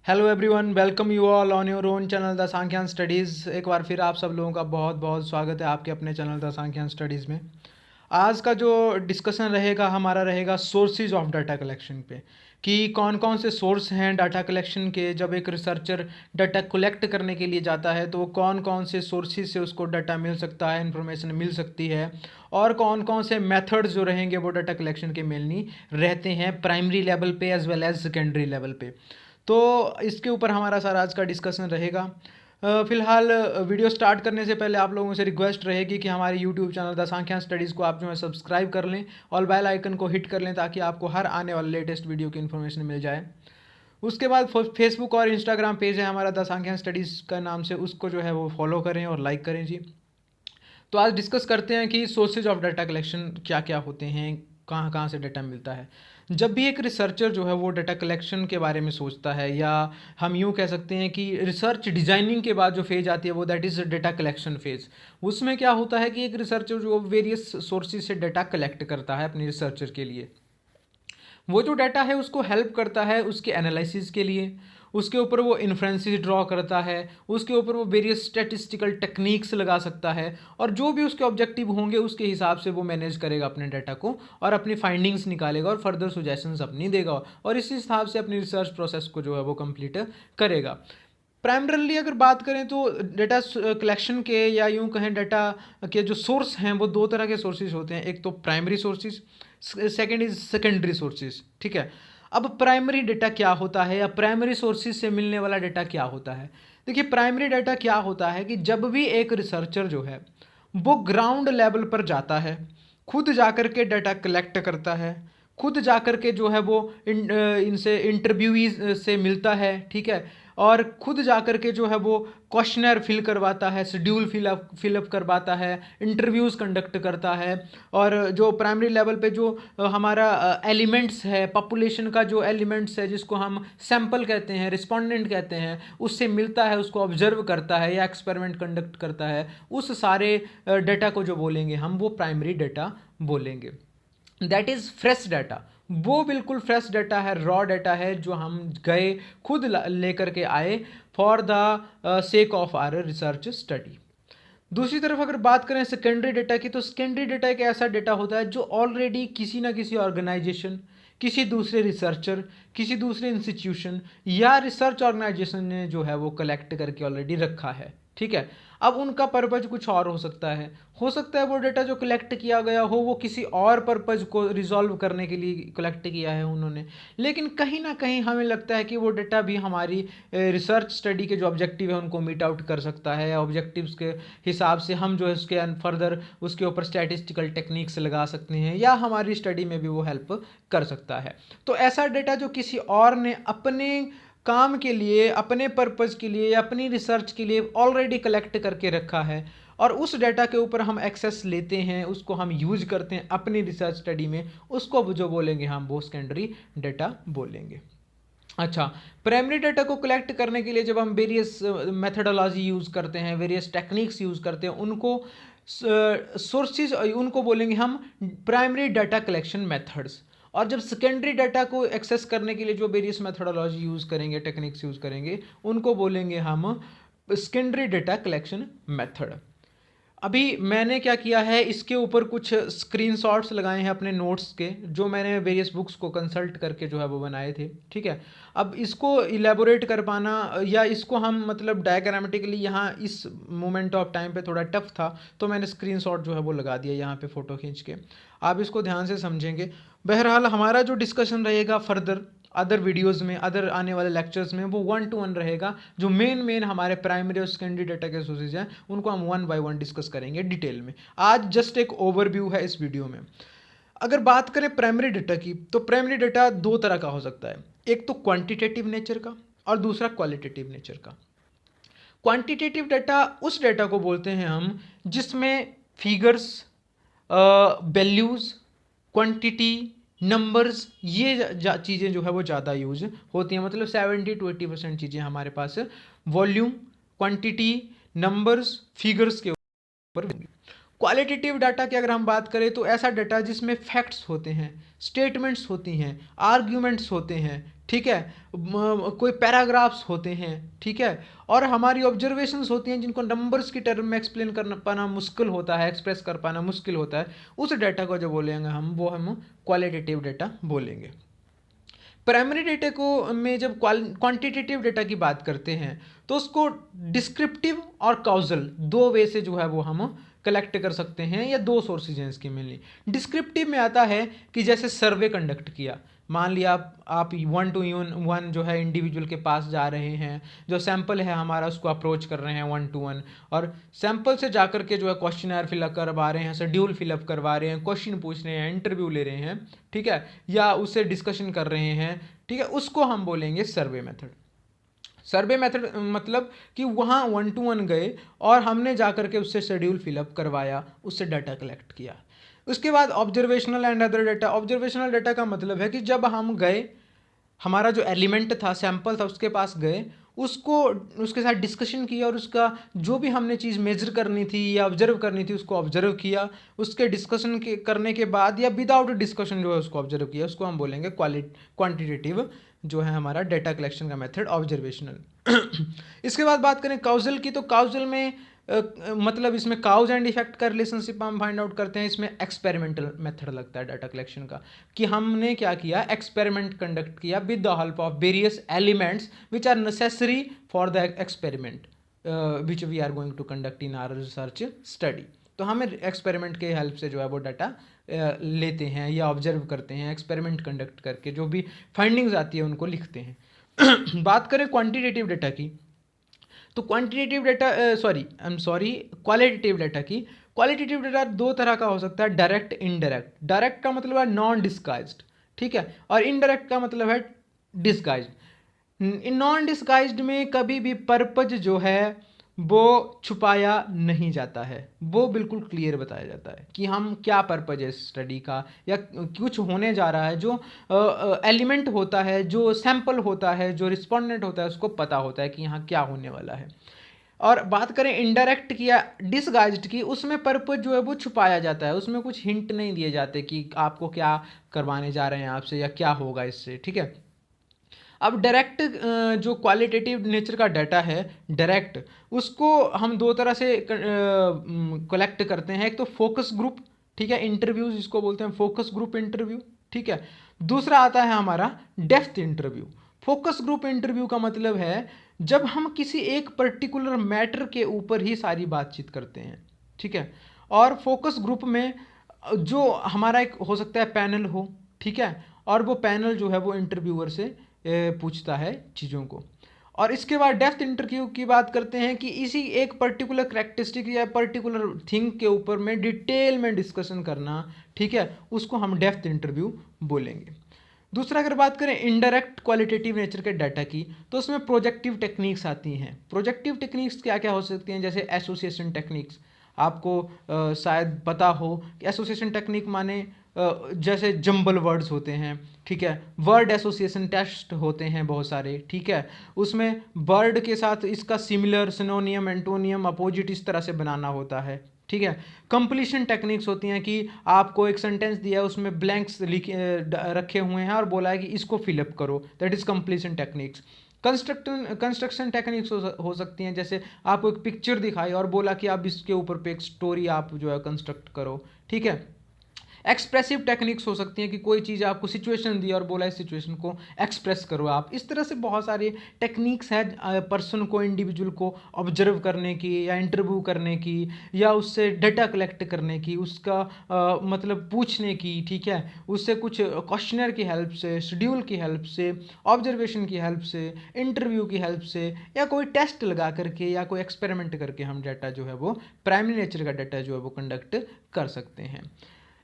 Hello everyone, welcome you all on your own channel the Sankhyan studies. एक बार फिर आप सब लोगों का बहुत बहुत स्वागत है आपके अपने चैनल द सांख्यान स्टडीज़ में। आज का जो डिस्कशन रहेगा हमारा रहेगा सोर्सेज ऑफ डाटा कलेक्शन पे, कि कौन कौन से सोर्स हैं डाटा कलेक्शन के। जब एक रिसर्चर डाटा कलेक्ट करने के लिए जाता है तो वो कौन कौन से सोर्सेज से उसको डाटा मिल सकता है, इन्फॉर्मेशन मिल सकती है, और कौन कौन से मेथड्स जो रहेंगे वो डाटा कलेक्शन के मेनली रहते हैं प्राइमरी लेवल पे as well as secondary level पे। तो इसके ऊपर हमारा सारा आज का डिस्कशन रहेगा। फिलहाल वीडियो स्टार्ट करने से पहले आप लोगों से रिक्वेस्ट रहेगी कि हमारे YouTube channel the Sankhyan studies को आप जो है सब्सक्राइब कर लें और बेल आइकन को हिट कर लें ताकि आपको हर आने वाले लेटेस्ट वीडियो की इन्फॉर्मेशन मिल जाए। उसके बाद फेसबुक और इंस्टाग्राम पेज है हमारा द सांख्यान स्टडीज़ का नाम से, उसको जो है वो फॉलो करें और लाइक करें जी। तो आज डिस्कस करते हैं कि सोर्सेज ऑफ डाटा कलेक्शन क्या क्या होते हैं, कहाँ कहाँ से डाटा मिलता है। जब भी एक रिसर्चर जो है वो डाटा कलेक्शन के बारे में सोचता है, या हम यूँ कह सकते हैं कि रिसर्च डिजाइनिंग के बाद जो फेज आती है वो that is data collection phase. उसमें क्या होता है कि एक रिसर्चर जो वेरियस सोर्सेज से डाटा कलेक्ट करता है अपने रिसर्चर के लिए, वो जो डाटा है उसको हेल्प करता है उसके एनालिसिस के लिए, उसके ऊपर वो इन्फ्रेंसेस ड्रॉ करता है, उसके ऊपर वो वेरियस स्टैटिस्टिकल टेक्निक्स लगा सकता है, और जो भी उसके ऑब्जेक्टिव होंगे उसके हिसाब से वो मैनेज करेगा अपने डाटा को और अपनी फाइंडिंग्स निकालेगा और फर्दर सजेशंस अपनी देगा, और इस हिसाब से अपनी रिसर्च प्रोसेस को जो है वो कंप्लीट करेगा। प्राइमरली अगर बात करें तो डेटा कलेक्शन के, या यूँ कहें डाटा के जो सोर्स हैं वो दो तरह के सोर्सेज होते हैं। एक तो primary sources, second is secondary sources. ठीक है, अब प्राइमरी डेटा क्या होता है या प्राइमरी सोर्सेज से मिलने वाला डेटा क्या होता है। देखिए, प्राइमरी डाटा क्या होता है कि जब भी एक रिसर्चर जो है वो ग्राउंड लेवल पर जाता है, खुद जाकर के डाटा कलेक्ट करता है, खुद जाकर के जो है वो इनसे इंटरव्यूईज से मिलता है, ठीक है, और खुद जाकर के जो है वो क्वेश्चनर फिल करवाता है, शेड्यूल फिलअप करवाता है, इंटरव्यूज़ कंडक्ट करता है, और जो प्राइमरी लेवल पे जो हमारा एलिमेंट्स है, पॉपुलेशन का जो एलिमेंट्स है जिसको हम सैंपल कहते हैं, रिस्पोंडेंट कहते हैं, उससे मिलता है, उसको ऑब्जर्व करता है या एक्सपेरिमेंट कंडक्ट करता है, उस सारे डेटा को जो बोलेंगे हम वो प्राइमरी डेटा बोलेंगे। That is fresh data. वो बिल्कुल फ्रेश डाटा है, रॉ डाटा है, जो हम गए खुद लेकर के आए for the sake of our research study. दूसरी तरफ अगर बात करें सेकेंडरी डेटा की, तो सेकेंडरी डेटा एक ऐसा डेटा होता है जो ऑलरेडी किसी ना किसी ऑर्गेनाइजेशन, किसी दूसरे रिसर्चर, किसी दूसरे इंस्टीट्यूशन या रिसर्च ऑर्गेनाइजेशन ने जो है वो कलेक्ट करके ऑलरेडी रखा है। ठीक है, अब उनका पर्पज कुछ और हो सकता है वो डेटा जो कलेक्ट किया गया हो वो किसी और पर्पज को रिजॉल्व करने के लिए कलेक्ट किया है उन्होंने, लेकिन कहीं ना कहीं हमें लगता है कि वो डेटा भी हमारी रिसर्च स्टडी के जो ऑब्जेक्टिव है उनको मीट आउट कर सकता है, ऑब्जेक्टिव्स के हिसाब से हम जो है उसके फर्दर उसके ऊपर स्टैटिस्टिकल टेक्निक्स लगा सकते हैं, या हमारी स्टडी में भी वो हेल्प कर सकता है। तो ऐसा डेटा जो किसी और ने अपने काम के लिए, अपने पर्पज़ के लिए या अपनी रिसर्च के लिए ऑलरेडी कलेक्ट करके रखा है, और उस डेटा के ऊपर हम एक्सेस लेते हैं, उसको हम यूज करते हैं अपनी रिसर्च स्टडी में, उसको जो बोलेंगे हम वो सेकेंडरी डेटा बोलेंगे। अच्छा, प्राइमरी डेटा को कलेक्ट करने के लिए जब हम वेरियस मेथडोलॉजी यूज़ करते हैं, वेरियस टेक्निक्स यूज़ करते हैं, उनको सोर्सेज उनको बोलेंगे हम प्राइमरी डाटा कलेक्शन मेथड्स। और जब सेकेंडरी डाटा को एक्सेस करने के लिए जो वेरियस मेथडोलॉजी यूज़ करेंगे, टेक्निक्स यूज़ करेंगे, उनको बोलेंगे हम सेकेंडरी डेटा कलेक्शन मेथड। अभी मैंने क्या किया है, इसके ऊपर कुछ स्क्रीनशॉट्स लगाए हैं अपने नोट्स के, जो मैंने वेरियस बुक्स को कंसल्ट करके जो है वो बनाए थे। ठीक है, अब इसको इलेबोरेट कर पाना या इसको हम मतलब डायग्रामेटिकली यहाँ इस मोमेंट ऑफ टाइम पे थोड़ा टफ था, तो मैंने स्क्रीनशॉट जो है वो लगा दिया यहाँ पे फ़ोटो खींच के। आप इसको ध्यान से समझेंगे। बहरहाल हमारा जो डिस्कशन रहेगा फर्दर अदर वीडियोज़ में, अदर आने वाले लेक्चर्स में, वो 1-to-1 रहेगा। जो मेन हमारे प्राइमरी और सेकेंडरी डाटा के सोर्सेज हैं उनको हम 1 by 1 डिस्कस करेंगे डिटेल में। आज जस्ट एक ओवरव्यू है इस वीडियो में। अगर बात करें प्राइमरी डाटा की, तो प्राइमरी डाटा दो तरह का हो सकता है, एक तो क्वांटिटेटिव नेचर का और दूसरा क्वालिटेटिव नेचर का। क्वांटिटेटिव डाटा उस डाटा को बोलते हैं हम जिसमें फिगर्स, वैल्यूज़, क्वांटिटी, नंबर्स, ये चीज़ें जो है वो ज़्यादा यूज होती हैं। मतलब 70-80% चीज़ें हमारे पास वॉल्यूम, क्वांटिटी, नंबर्स, फिगर्स के ऊपर होंगी। क्वालिटेटिव डाटा की अगर हम बात करें तो ऐसा डाटा जिसमें फैक्ट्स होते हैं, स्टेटमेंट्स होती हैं, आर्ग्यूमेंट्स होते हैं, ठीक है, कोई पैराग्राफ्स होते हैं, ठीक है, और हमारी ऑब्जर्वेशंस होती हैं जिनको नंबर्स की टर्म में एक्सप्लेन कर पाना मुश्किल होता है, एक्सप्रेस कर पाना मुश्किल होता है, उस डाटा को जो बोलेंगे हम क्वालिटेटिव डाटा बोलेंगे। प्राइमरी डेटा को में जब क्वांटिटेटिव डेटा की बात करते हैं तो उसको डिस्क्रिप्टिव और काउजल दो वे से जो है वो हम कलेक्ट कर सकते हैं, या दो सोर्सेज हैं इसकी मेनली। डिस्क्रिप्टिव में आता है कि जैसे सर्वे कंडक्ट किया, मान लिया आप 1-to-1 जो है इंडिविजुअल के पास जा रहे हैं, जो सैंपल है हमारा उसको अप्रोच कर रहे हैं 1-to-1, और सैंपल से जाकर के जो है क्वेश्चनर फिलअप करवा रहे हैं, शेड्यूल फिलअप करवा रहे हैं, क्वेश्चन पूछ रहे हैं, इंटरव्यू ले रहे हैं, ठीक है, या उससे डिस्कशन कर रहे हैं, ठीक है, उसको हम बोलेंगे सर्वे मेथड। सर्वे मेथड मतलब कि वहाँ 1-to-1 गए और हमने जाकर के उससे शेड्यूल फिलअप करवाया, उससे डाटा कलेक्ट किया। उसके बाद observational and other data. Observational data का मतलब है कि जब हम गए, हमारा जो एलिमेंट था, सैंपल था, उसके पास गए, उसको उसके साथ डिस्कशन किया, और उसका जो भी हमने चीज़ मेजर करनी थी या ऑब्जर्व करनी थी उसको ऑब्जर्व किया, उसके डिस्कशन के करने के बाद या विदाउट डिस्कशन जो है उसको ऑब्जर्व किया, उसको हम बोलेंगे क्वांटिटेटिव जो है हमारा डेटा कलेक्शन का मेथड ऑब्जर्वेशनल। इसके बाद बात करें काउजल की, तो काउजल में मतलब इसमें काउज एंड इफेक्ट का रिलेशनशिप हम फाइंड आउट करते हैं। इसमें एक्सपेरिमेंटल मेथड लगता है डाटा कलेक्शन का, कि हमने क्या किया, एक्सपेरिमेंट कंडक्ट किया with the help of various elements which are necessary for the experiment which we are going to conduct in our research study. तो हमें एक्सपेरिमेंट के हेल्प से जो है वो डाटा लेते हैं या ऑब्जर्व करते हैं, एक्सपेरिमेंट कंडक्ट करके जो भी फाइंडिंग्स आती है उनको लिखते हैं। बात करें क्वांटिटेटिव डाटा की, तो क्वांटिटेटिव डाटा क्वालिटेटिव डाटा की। क्वालिटेटिव डाटा दो तरह का हो सकता है, डायरेक्ट, इनडायरेक्ट। डायरेक्ट का मतलब है नॉन डिस्गाइज्ड, ठीक है, और इनडायरेक्ट का मतलब है डिस्गाइज्ड। इन नॉन डिस्गाइज्ड में कभी भी पर्पज जो है वो छुपाया नहीं जाता है, वो बिल्कुल क्लियर बताया जाता है कि हम क्या पर्पज है स्टडी का, या कुछ होने जा रहा है, जो एलिमेंट होता है, जो सैंपल होता है, जो रिस्पोंडेंट होता है, उसको पता होता है कि यहाँ क्या होने वाला है। और बात करें इनडायरेक्ट की या डिसगाइज्ड की, उसमें पर्पज जो है वो छुपाया जाता है, उसमें कुछ हिंट नहीं दिए जाते कि आपको क्या करवाने जा रहे हैं आपसे या क्या होगा इससे, ठीक है। अब डायरेक्ट जो क्वालिटेटिव नेचर का डाटा है डायरेक्ट, उसको हम दो तरह से कलेक्ट करते हैं। एक तो फोकस ग्रुप, ठीक है, इंटरव्यूज इसको बोलते हैं, फोकस ग्रुप इंटरव्यू, ठीक है। दूसरा आता है हमारा depth interview. Focus group interview का मतलब है जब हम किसी एक पर्टिकुलर मैटर के ऊपर ही सारी बातचीत करते हैं, ठीक है। और फोकस ग्रुप में जो हमारा एक हो सकता है पैनल हो, ठीक है, और वो पैनल जो है वो इंटरव्यूअर से पूछता है चीज़ों को। और इसके बाद डेप्थ इंटरव्यू की बात करते हैं कि इसी एक पर्टिकुलर करेक्टरिस्टिक या पर्टिकुलर थिंग के ऊपर में डिटेल में डिस्कशन करना, ठीक है, उसको हम डेप्थ इंटरव्यू बोलेंगे। दूसरा अगर बात करें इनडायरेक्ट क्वालिटेटिव नेचर के डाटा की, तो उसमें प्रोजेक्टिव टेक्निक्स आती हैं। प्रोजेक्टिव टेक्निक्स क्या क्या हो सकती हैं, जैसे एसोसिएशन टेक्निक्स। आपको शायद पता हो कि एसोसिएशन टेक्निक माने जैसे जंबल वर्ड्स होते हैं, ठीक है, वर्ड एसोसिएशन टेस्ट होते हैं बहुत सारे, ठीक है, उसमें वर्ड के साथ इसका सिमिलर, सिनोनियम, एंटोनियम, अपोजिट इस तरह से बनाना होता है, ठीक है। कंप्लीशन टेक्निक्स होती हैं कि आपको एक सेंटेंस दिया है, उसमें ब्लैंक्स रखे हुए हैं और बोला है कि इसको फिलअप करो, that is completion techniques. Construction techniques हो सकती हैं, जैसे आपको एक पिक्चर दिखाई और बोला कि आप इसके ऊपर पे एक स्टोरी आप जो है कंस्ट्रक्ट करो, ठीक है। एक्सप्रेसिव टेक्निक्स हो सकती हैं कि कोई चीज़ आपको सिचुएशन दी और बोला इस सिचुएशन को एक्सप्रेस करो आप। इस तरह से बहुत सारे टेक्निक्स हैं पर्सन को, इंडिविजुअल को ऑब्जर्व करने की या इंटरव्यू करने की या उससे डाटा कलेक्ट करने की, उसका मतलब पूछने की, ठीक है, उससे कुछ क्वेश्चनर की हेल्प से, शेड्यूल की हेल्प से, ऑब्जर्वेशन की हेल्प से, इंटरव्यू की हेल्प से, या कोई टेस्ट लगा करके या कोई एक्सपेरिमेंट करके हम डाटा जो है वो प्राइमरी नेचर का डाटा जो है वो कंडक्ट कर सकते हैं।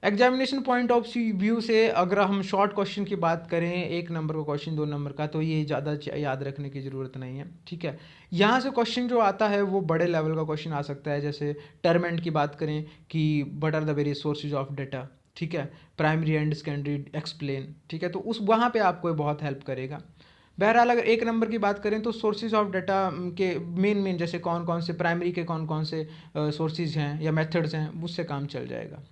एग्जामिनेशन पॉइंट ऑफ व्यू से अगर हम शॉर्ट क्वेश्चन की बात करें, 1 नंबर का क्वेश्चन, 2 नंबर का, तो ये ज़्यादा याद रखने की ज़रूरत नहीं है, ठीक है। यहाँ से क्वेश्चन जो आता है वो बड़े लेवल का क्वेश्चन आ सकता है, जैसे टर्म एंड की बात करें कि what are the various sources of data, ठीक है, प्राइमरी एंड सेकेंडरी एक्सप्लेन, ठीक है, तो उस वहाँ पर आपको बहुत हेल्प करेगा। बहरहाल अगर 1 नंबर की बात करें तो सोर्सेज ऑफ डाटा के मेन जैसे कौन कौन से प्राइमरी के कौन कौन से सोर्सेज हैं या मेथड्स हैं, उससे काम चल जाएगा।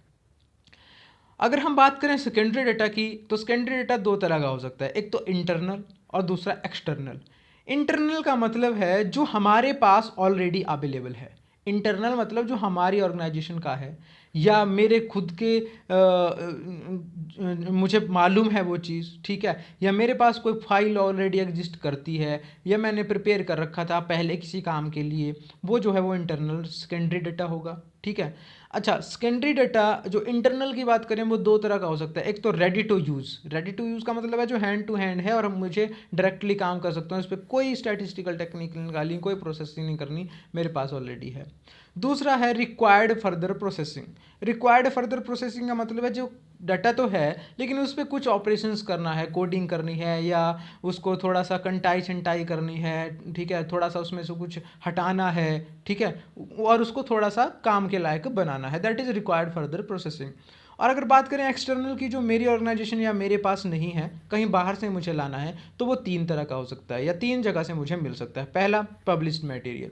अगर हम बात करें सेकेंडरी डाटा की, तो सेकेंडरी डाटा दो तरह का हो सकता है, एक तो इंटरनल और दूसरा एक्सटर्नल। इंटरनल का मतलब है जो हमारे पास ऑलरेडी अवेलेबल है। इंटरनल मतलब जो हमारी ऑर्गेनाइजेशन का है या मेरे खुद के मुझे मालूम है वो चीज़, ठीक है, या मेरे पास कोई फाइल ऑलरेडी एग्जिस्ट करती है या मैंने प्रिपेयर कर रखा था पहले किसी काम के लिए, वो जो है वो इंटरनल सेकेंडरी डाटा होगा, ठीक है। अच्छा, सेकेंडरी डाटा जो इंटरनल की बात करें वो दो तरह का हो सकता है। एक तो ready to use. Ready to use का मतलब है जो हैंड टू हैंड है और हम मुझे डायरेक्टली काम कर सकते हैं, उस पर कोई स्टैटिस्टिकल टेक्निक निकालनी, कोई प्रोसेसिंग नहीं करनी, मेरे पास ऑलरेडी है। दूसरा है required further processing. Required further processing का मतलब है जो डाटा तो है लेकिन उस पर कुछ ऑपरेशंस करना है, कोडिंग करनी है या उसको थोड़ा सा कंटाई छंटाई करनी है, ठीक है, थोड़ा सा उसमें से कुछ हटाना है, ठीक है, और उसको थोड़ा सा काम के लायक बनाना है, that is required further processing. और अगर बात करें एक्सटर्नल की, जो मेरी ऑर्गेनाइजेशन या मेरे पास नहीं है, कहीं बाहर से मुझे लाना है, तो वो तीन तरह का हो सकता है या तीन जगह से मुझे मिल सकता है। पहला पब्लिश्ड मटेरियल,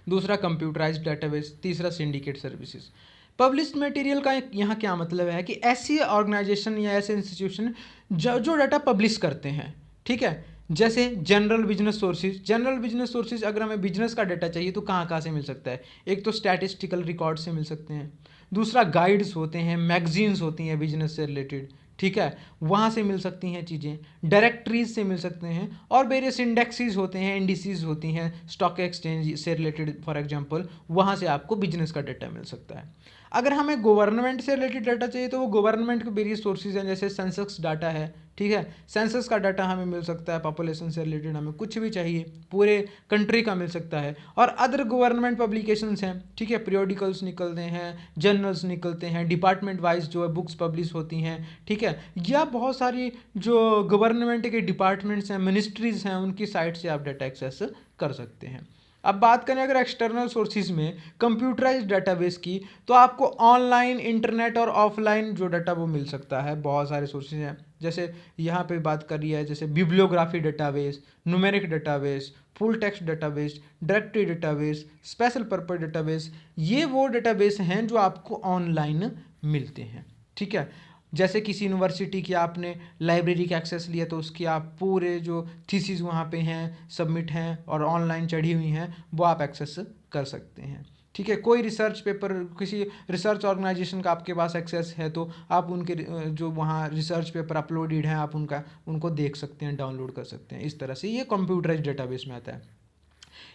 दूसरा कंप्यूटराइज्ड डेटाबेस, तीसरा सिंडिकेट सर्विसेज। पब्लिश्ड मटेरियल का यहाँ क्या मतलब है कि ऐसी ऑर्गेनाइजेशन या ऐसे इंस्टीट्यूशन जो डाटा पब्लिश करते हैं, ठीक है, जैसे general business sources. General business sources अगर हमें बिजनेस का डाटा चाहिए तो कहाँ कहाँ से मिल सकता है? एक तो स्टैटिस्टिकल रिकॉर्ड से मिल सकते हैं, दूसरा गाइड्स होते हैं, मैगजीन्स होती हैं बिजनेस से रिलेटेड, ठीक है, वहाँ से मिल सकती हैं चीज़ें, डायरेक्टरीज से मिल सकते हैं, और वेरियस इंडेक्सेस होते हैं, इंडिसेस होती हैं स्टॉक एक्सचेंज से रिलेटेड, फॉर एग्जांपल, वहाँ से आपको बिजनेस का डाटा मिल सकता है। अगर हमें गवर्नमेंट से रिलेटेड डाटा चाहिए तो वो गवर्नमेंट के वेरियस सोर्सेज हैं, जैसे सेंसस डाटा है, ठीक है, सेंसस का डाटा हमें मिल सकता है, पॉपुलेशन से रिलेटेड हमें कुछ भी चाहिए पूरे कंट्री का मिल सकता है। और अदर गवर्नमेंट पब्लिकेशंस हैं, ठीक है, पीरियोडिकल्स निकलते हैं, जर्नल्स निकलते हैं, डिपार्टमेंट वाइज जो है बुक्स पब्लिश होती हैं, ठीक है, या बहुत सारी जो गवर्नमेंट के डिपार्टमेंट्स हैं, मिनिस्ट्रीज़ हैं, उनकी साइट से आप डाटा एक्सेस कर सकते हैं। अब बात करें अगर एक्सटर्नल सोर्सेज में कंप्यूटराइज्ड डाटाबेस की, तो आपको ऑनलाइन, इंटरनेट और ऑफलाइन जो डाटा वो मिल सकता है। बहुत सारे सोर्सेज हैं, जैसे यहाँ पे बात करी है, जैसे bibliography database, numeric database, full text database, directory database, special purpose database. ये वो डाटाबेस हैं जो आपको ऑनलाइन मिलते हैं, ठीक है। जैसे किसी यूनिवर्सिटी की आपने लाइब्रेरी का एक्सेस लिया तो उसकी आप पूरे जो थीसिस वहाँ पे हैं, सबमिट हैं और ऑनलाइन चढ़ी हुई हैं, वो आप एक्सेस कर सकते हैं, ठीक है। कोई रिसर्च पेपर किसी रिसर्च ऑर्गेनाइजेशन का आपके पास एक्सेस है तो आप उनके जो वहाँ रिसर्च पेपर अपलोडेड हैं आप उनको देख सकते हैं, डाउनलोड कर सकते हैं। इस तरह से ये कंप्यूटराइज्ड डेटाबेस में आता है।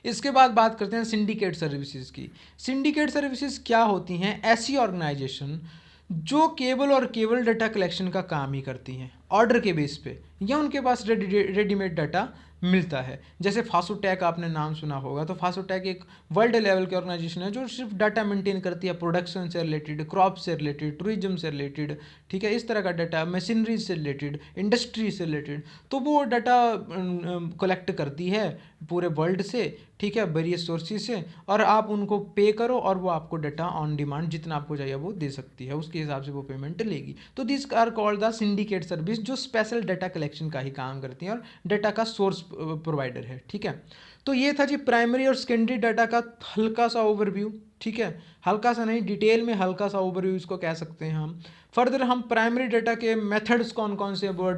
इसके बाद बात करते हैं सिंडिकेट सर्विसेज की। सिंडिकेट सर्विसेज क्या होती हैं? ऐसी ऑर्गेनाइजेशन जो केवल और केवल डाटा कलेक्शन का काम ही करती हैं ऑर्डर के बेस पे, या उनके पास रेडीमेड डाटा मिलता है। जैसे फासोटेक आपने नाम सुना होगा, तो फासोटेक एक वर्ल्ड लेवल की ऑर्गेनाइजेशन है जो सिर्फ डाटा मेंटेन करती है प्रोडक्शन से रिलेटेड, क्रॉप से रिलेटेड, टूरिज्म से रिलेटेड, ठीक है, इस तरह का डाटा, मशीनरी से रिलेटेड, इंडस्ट्री से रिलेटेड। तो वो डाटा कलेक्ट करती है पूरे वर्ल्ड से, ठीक है, वेरियस सोर्सेज से, और आप उनको पे करो और वो आपको डाटा ऑन डिमांड जितना आपको चाहिए वो दे सकती है, उसके हिसाब से वो पेमेंट लेगी। तो this are called the syndicate service, जो स्पेशल डाटा कलेक्शन का ही काम करती हैं और डाटा का सोर्स प्रोवाइडर है, ठीक है। तो ये था जी प्राइमरी और सेकेंडरी डाटा का हल्का सा ओवरव्यू, ठीक है, हल्का सा नहीं, डिटेल में हल्का सा ओवरव्यू इसको कह सकते हैं हम। फर्दर हम प्राइमरी डाटा के मेथड्स कौन कौन से वो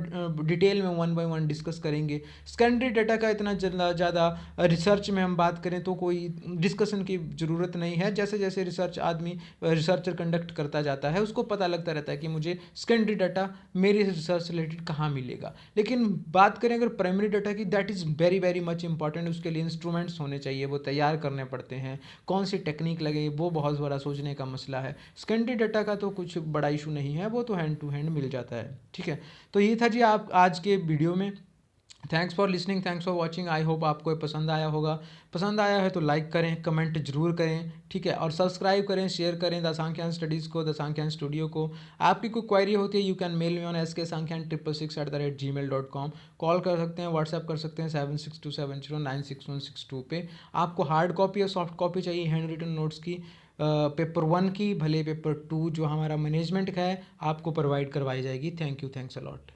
डिटेल में वन बाय वन डिस्कस करेंगे। सेकेंडरी डाटा का इतना ज़्यादा रिसर्च में हम बात करें तो कोई डिस्कशन की ज़रूरत नहीं है। जैसे जैसे रिसर्चर कंडक्ट करता जाता है उसको पता लगता रहता है कि मुझे सेकेंडरी डाटा मेरे रिसर्च से रिलेटेड कहाँ मिलेगा। लेकिन बात करें अगर प्राइमरी डाटा की, that is very very much important. उसके लिए इंस्ट्रूमेंट्स होने चाहिए, वो तैयार करने पड़ते हैं, कौन सी टेक्निक लगे वो बहुत बड़ा सोचने का मसला है। सेकेंडरी डाटा का तो कुछ बड़ा इशू नहीं है, वो तो हैंड टू हैंड मिल जाता है, ठीक है। तो ये था जी आप आज के वीडियो में। Thanks for listening, thanks for watching. I hope आपको पसंद आया होगा। पसंद आया है तो लाइक करें, कमेंट जरूर करें, ठीक है, और सब्सक्राइब करें, शेयर करें द सांख्यान स्टडीज़ को, द सांख्यान स्टूडियो को। आपकी कोई क्वेरी होती है, you can mail me on sksankhyan666@gmail.com। Call कर सकते हैं, व्हाट्सएप कर सकते हैं 7627096162 पे। आपको हार्ड कॉपी या सॉफ्ट कॉपी चाहिए हैंड रिटन नोट्स की, पेपर 1 की, भले पेपर 2 जो हमारा मैनेजमेंट का है, आपको प्रोवाइड करवाई जाएगी। Thank you, thanks a lot.